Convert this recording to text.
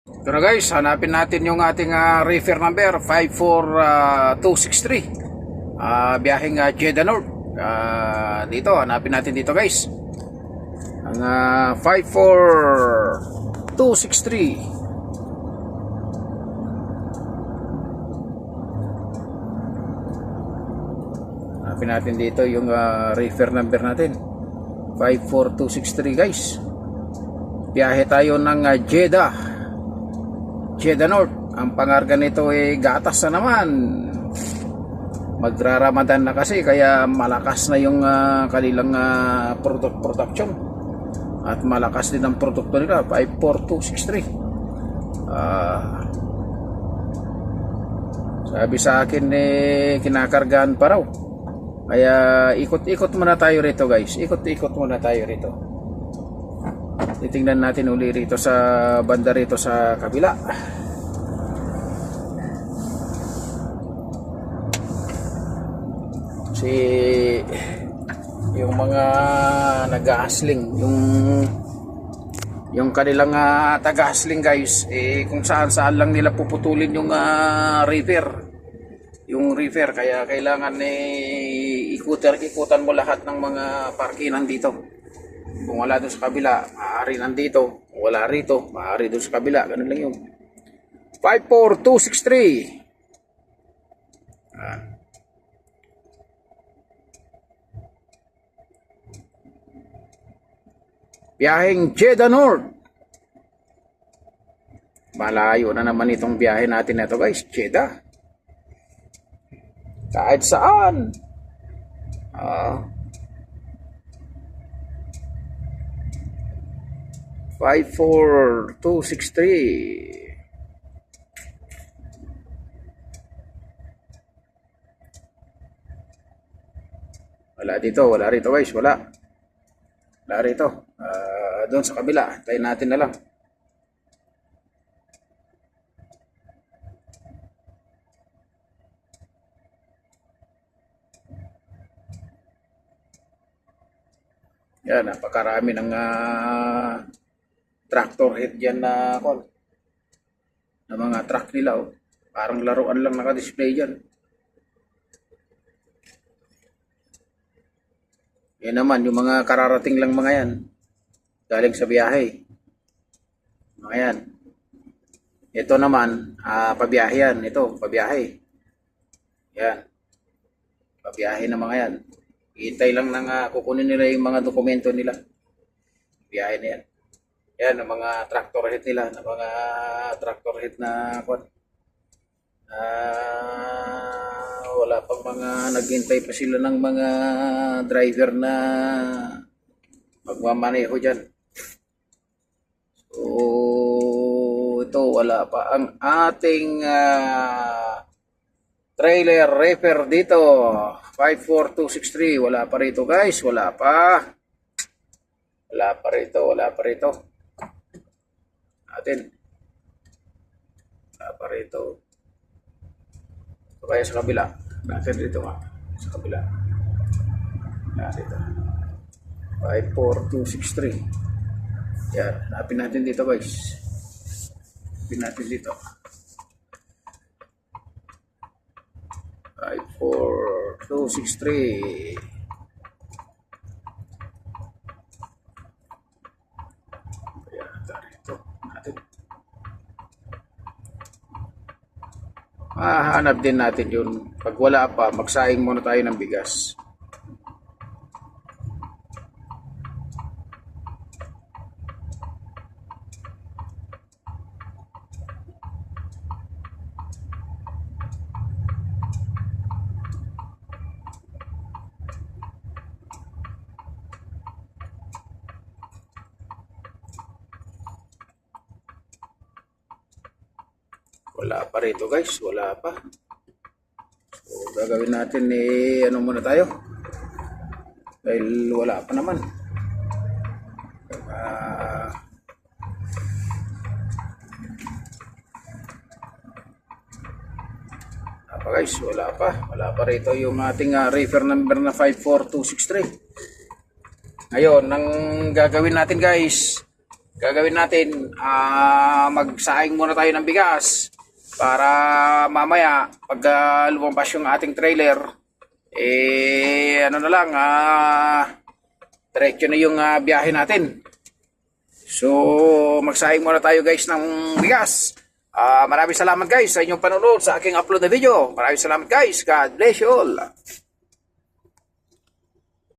Pero guys, hanapin natin yung ating reefer number 54263. Biyaheng Jeddah North. Dito, hanapin natin dito guys. Ang 54263. Hanapin natin dito yung reefer number natin 54263 guys. Biyahe tayo ng Jeddah North. Ang pangarga nito ay gatas na naman. Magra-Ramadan na kasi kaya malakas na yung kanilang production at malakas din ang produkto nila. 54263. Sabi sa akin kinakargaan pa raw. Kaya ikot-ikot muna tayo rito guys. Ikot-ikot muna tayo rito. Titingnan natin uli rito sa banda rito sa kabila. Si yung mga nag-ahasling, yung kanilang taga-ahasling guys, kung saan lang nila puputulin yung reefer. Yung reefer, kaya kailangan ikutan mo lahat ng mga parkinan dito. Kung wala doon sa kabila, maaari nandito. Kung wala rito, maaari doon sa kabila. Ganun lang yun. 54263. Biyaheng Jeddah North. Malayo na naman itong biyahe natin na ito guys. Jeddah. Kahit saan. 54263. Wala dito, wala rito guys, wala rito. Doon sa kabila, tayo natin na lang. Yan, napakarami ng tractor head dyan na mga truck nila. Parang laruan lang naka-display dyan. Yan naman, yung mga kararating lang mga yan. Galing sa biyahe. Mga yan. Ito naman, pabiyahe yan. Ito, pabiyahe. Yan. Pabiyahe na mga yan. Hintay lang ng kukunin nila yung mga dokumento nila. Biyahe na yan. Yan, ang mga tractor head nila. Ang mga tractor head na wala pang mga naghintay pa sila ng mga driver na magmamaneho dyan. So, ito wala pa ang ating trailer reefer dito. 54263. Wala pa rito guys. Wala pa rito. Atin. Wala pa rito. Kaya sa kabila. Natin dito nga. Sa kabila. Dito. 54263. Yan. Hanapin natin dito guys. Hanapin natin dito. 54263. Ayan, dito natin. Hanap din natin yun. Pag wala pa, magsaing muna tayo ng bigas. Wala pa rito guys, wala pa. So gagawin natin ano muna tayo. Dahil wala pa naman. Guys, wala pa rito yung ating reefer number na 54263. Ngayon, ang gagawin natin guys, gagawin natin, magsaing muna tayo ng bigas para mamaya pag lumabas yung ating trailer, ano na lang, diretso na yung biyahe natin. So, magsaing muna tayo guys ng bigas. Maraming salamat guys sa inyong panonood sa aking upload na video. Maraming salamat guys. God bless you all.